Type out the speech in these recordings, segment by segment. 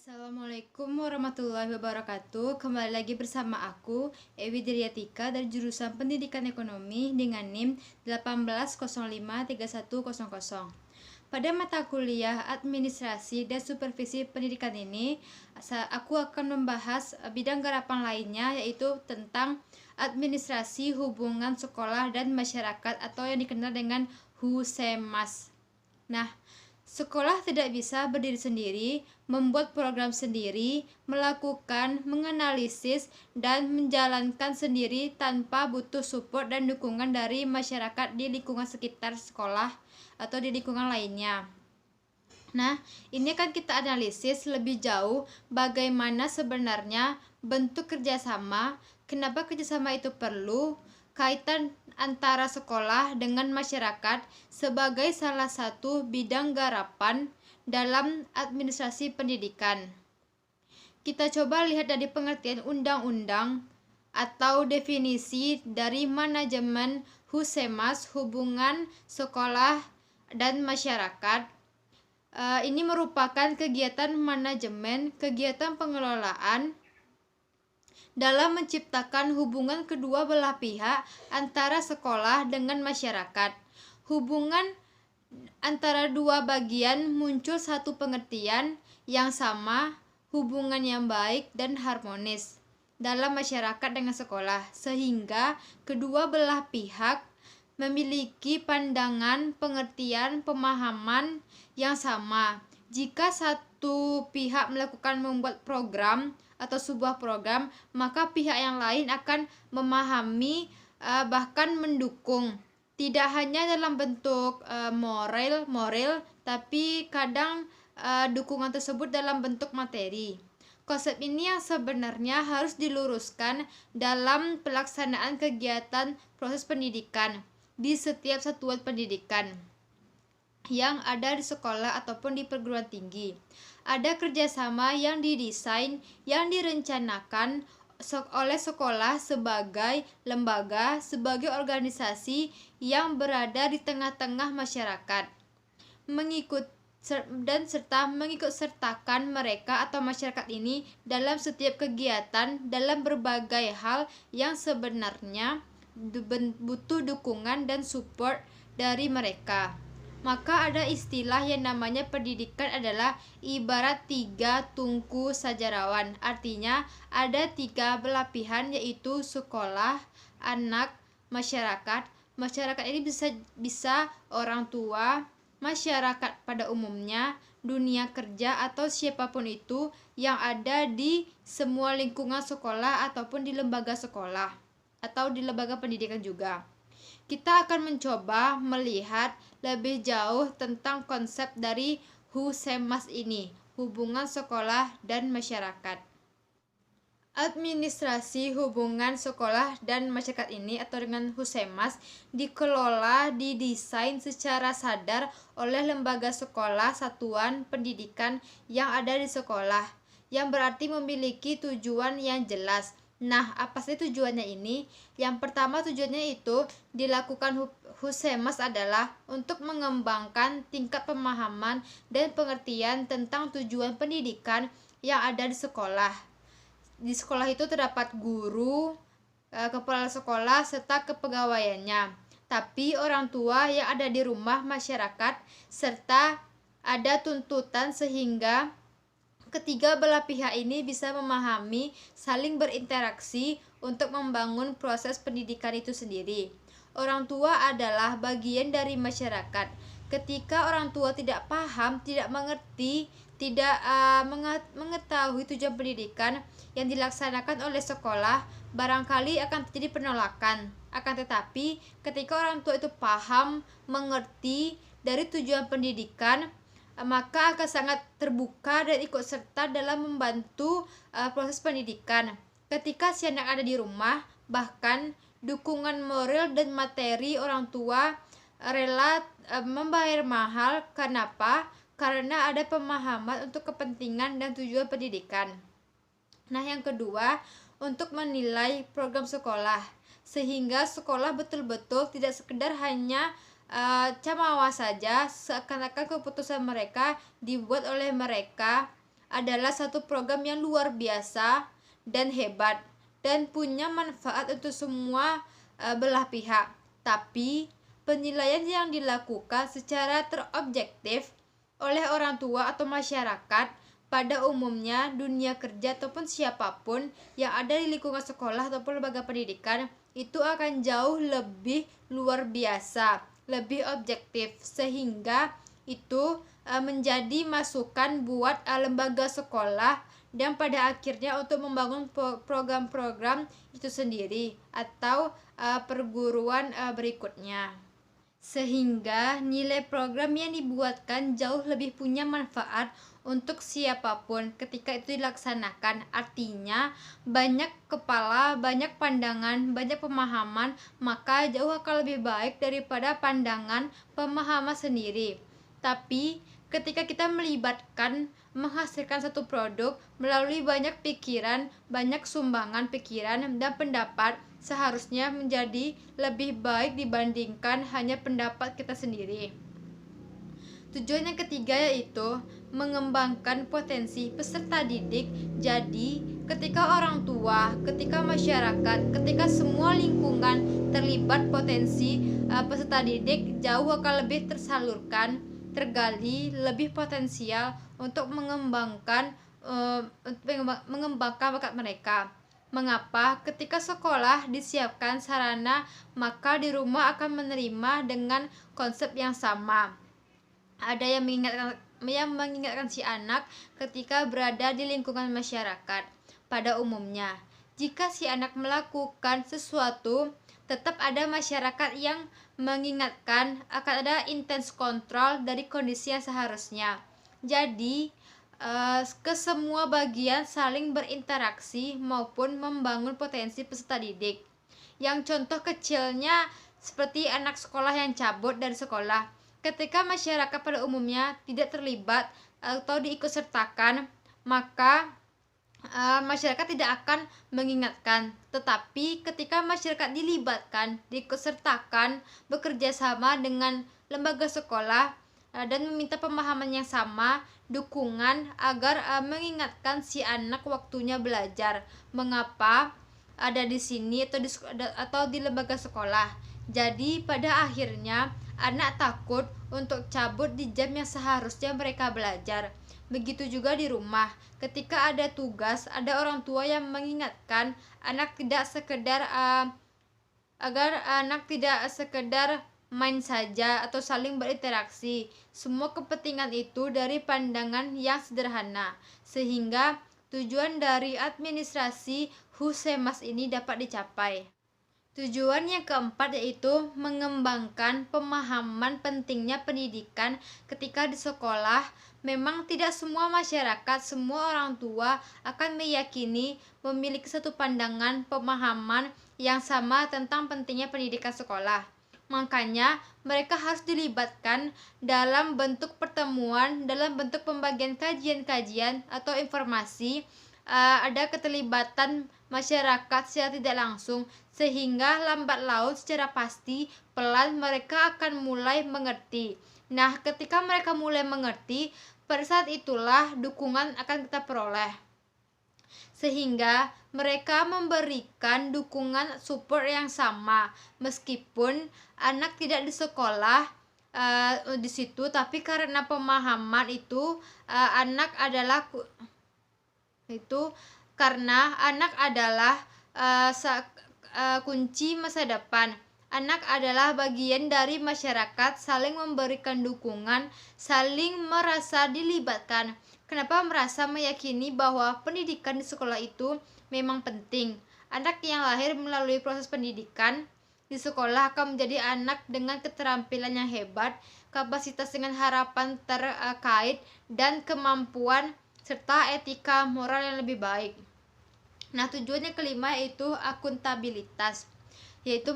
Assalamualaikum warahmatullahi wabarakatuh. Kembali lagi bersama aku, Ewi Driatika dari jurusan Pendidikan Ekonomi dengan NIM 18053100. Pada mata kuliah Administrasi dan Supervisi Pendidikan ini, aku akan membahas bidang garapan lainnya, yaitu tentang administrasi hubungan sekolah dan masyarakat atau yang dikenal dengan Husemas. Nah, sekolah tidak bisa berdiri sendiri, membuat program sendiri, menganalisis, dan menjalankan sendiri tanpa butuh support dan dukungan dari masyarakat di lingkungan sekitar sekolah atau di lingkungan lainnya. Nah, ini akan kita analisis lebih jauh bagaimana sebenarnya bentuk kerjasama, kenapa kerjasama itu perlu, kaitan antara sekolah dengan masyarakat sebagai salah satu bidang garapan dalam administrasi pendidikan. Kita coba lihat dari pengertian undang-undang atau definisi dari manajemen Husemas, hubungan sekolah dan masyarakat. Ini merupakan kegiatan manajemen, kegiatan pengelolaan dalam menciptakan hubungan kedua belah pihak antara sekolah dengan masyarakat. Hubungan antara dua bagian muncul satu pengertian yang sama, hubungan yang baik dan harmonis dalam masyarakat dengan sekolah, sehingga kedua belah pihak memiliki pandangan, pengertian, pemahaman yang sama. Jika satu pihak membuat program atau sebuah program, maka pihak yang lain akan memahami, bahkan mendukung. Tidak hanya dalam bentuk moral, tapi kadang dukungan tersebut dalam bentuk materi. Konsep ini yang sebenarnya harus diluruskan dalam pelaksanaan kegiatan proses pendidikan di setiap satuan pendidikan yang ada di sekolah ataupun di perguruan tinggi. Ada kerjasama yang didesain, yang direncanakan oleh sekolah sebagai lembaga, sebagai organisasi yang berada di tengah-tengah masyarakat, serta mengikut sertakan mereka atau masyarakat ini dalam setiap kegiatan, dalam berbagai hal yang sebenarnya butuh dukungan dan support dari mereka. Maka ada istilah yang namanya pendidikan adalah ibarat tiga tungku sajarawan. Artinya ada tiga belah pihak, yaitu sekolah, anak, masyarakat. Masyarakat ini bisa orang tua, masyarakat pada umumnya, dunia kerja, atau siapapun itu yang ada di semua lingkungan sekolah ataupun di lembaga sekolah atau di lembaga pendidikan juga. Kita akan mencoba melihat lebih jauh tentang konsep dari Husemas ini, hubungan sekolah dan masyarakat. Administrasi hubungan sekolah dan masyarakat ini atau dengan Husemas dikelola, didesain secara sadar oleh lembaga sekolah satuan pendidikan yang ada di sekolah, yang berarti memiliki tujuan yang jelas. Nah, apa sih tujuannya ini? Yang pertama, tujuannya itu dilakukan Husemas adalah untuk mengembangkan tingkat pemahaman dan pengertian tentang tujuan pendidikan yang ada di sekolah. Di sekolah itu terdapat guru, kepala sekolah, serta kepegawaiannya. Tapi orang tua yang ada di rumah masyarakat, serta ada tuntutan sehingga ketiga belah pihak ini bisa memahami, saling berinteraksi untuk membangun proses pendidikan itu sendiri. Orang tua adalah bagian dari masyarakat. Ketika orang tua tidak paham, tidak mengerti, tidak mengetahui tujuan pendidikan yang dilaksanakan oleh sekolah, barangkali akan terjadi penolakan. Akan tetapi, ketika orang tua itu paham, mengerti dari tujuan pendidikan, maka akan sangat terbuka dan ikut serta dalam membantu proses pendidikan. Ketika si anak ada di rumah, bahkan dukungan moral dan materi orang tua rela membayar mahal. Kenapa? Karena ada pemahaman untuk kepentingan dan tujuan pendidikan. Nah, yang kedua, untuk menilai program sekolah, sehingga sekolah betul-betul tidak sekedar hanya camawa saja, seakan-akan keputusan mereka dibuat oleh mereka adalah satu program yang luar biasa dan hebat dan punya manfaat untuk semua belah pihak. Tapi penilaian yang dilakukan secara terobjektif oleh orang tua atau masyarakat pada umumnya dunia kerja ataupun siapapun yang ada di lingkungan sekolah ataupun lembaga pendidikan itu akan jauh lebih luar biasa, lebih objektif, sehingga itu menjadi masukan buat lembaga sekolah dan pada akhirnya untuk membangun program-program itu sendiri atau perguruan berikutnya, sehingga nilai program yang dibuatkan jauh lebih punya manfaat untuk siapapun ketika itu dilaksanakan. Artinya banyak kepala, banyak pandangan, banyak pemahaman, maka jauh akan lebih baik daripada pandangan pemahaman sendiri. Tapi ketika kita melibatkan menghasilkan satu produk melalui banyak pikiran, banyak sumbangan pikiran dan pendapat, seharusnya menjadi lebih baik dibandingkan hanya pendapat kita sendiri. Tujuan yang ketiga yaitu mengembangkan potensi peserta didik. Jadi, ketika orang tua, ketika masyarakat, ketika semua lingkungan terlibat, potensi peserta didik jauh akan lebih tersalurkan, tergali, lebih potensial untuk mengembangkan bakat mereka. Mengapa? Ketika sekolah disiapkan sarana, maka di rumah akan menerima dengan konsep yang sama. Ada yang mengingatkan si anak ketika berada di lingkungan masyarakat. Pada umumnya, jika si anak melakukan sesuatu, tetap ada masyarakat yang mengingatkan, akan ada intens kontrol dari kondisi yang seharusnya. Jadi, ke semua bagian saling berinteraksi maupun membangun potensi peserta didik. Yang contoh kecilnya seperti anak sekolah yang cabut dari sekolah. Ketika masyarakat pada umumnya tidak terlibat atau diikutsertakan, maka masyarakat tidak akan mengingatkan. Tetapi ketika masyarakat dilibatkan, diikutsertakan, bekerja sama dengan lembaga sekolah dan meminta pemahaman yang sama, dukungan agar mengingatkan si anak waktunya belajar. Mengapa ada di sini atau di lembaga sekolah? Jadi pada akhirnya anak takut untuk cabut di jam yang seharusnya mereka belajar. Begitu juga di rumah, ketika ada tugas, ada orang tua yang mengingatkan anak tidak sekedar agar anak tidak sekedar main saja atau saling berinteraksi. Semua kepentingan itu dari pandangan yang sederhana, sehingga tujuan dari administrasi Husemas ini dapat dicapai. Tujuan yang keempat yaitu mengembangkan pemahaman pentingnya pendidikan ketika di sekolah. Memang tidak semua masyarakat, semua orang tua akan meyakini memiliki satu pandangan pemahaman yang sama tentang pentingnya pendidikan sekolah. Makanya mereka harus dilibatkan dalam bentuk pertemuan, dalam bentuk pembagian kajian-kajian atau informasi. Ada keterlibatan masyarakat secara tidak langsung, sehingga lambat laun secara pasti pelan mereka akan mulai mengerti. Nah, ketika mereka mulai mengerti, pada saat itulah dukungan akan kita peroleh, sehingga mereka memberikan dukungan support yang sama meskipun anak tidak di sekolah di situ, tapi karena pemahaman itu anak adalah kunci masa depan. Anak adalah bagian dari masyarakat, saling memberikan dukungan, saling merasa dilibatkan. Kenapa merasa meyakini bahwa pendidikan di sekolah itu memang penting? Anak yang lahir melalui proses pendidikan di sekolah akan menjadi anak dengan keterampilan yang hebat, kapasitas dengan harapan terkait, dan kemampuan serta etika moral yang lebih baik. Nah, tujuannya kelima yaitu akuntabilitas, yaitu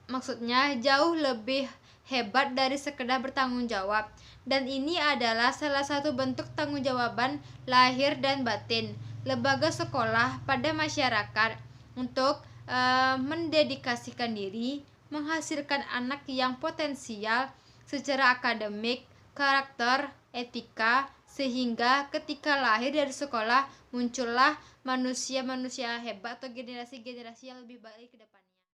maksudnya jauh lebih hebat dari sekedar bertanggung jawab, dan ini adalah salah satu bentuk tanggung-jawaban lahir dan batin lembaga sekolah pada masyarakat untuk mendedikasikan diri menghasilkan anak yang potensial secara akademik, karakter, etika, sehingga ketika lahir dari sekolah muncullah manusia-manusia hebat atau generasi-generasi yang lebih baik ke depannya.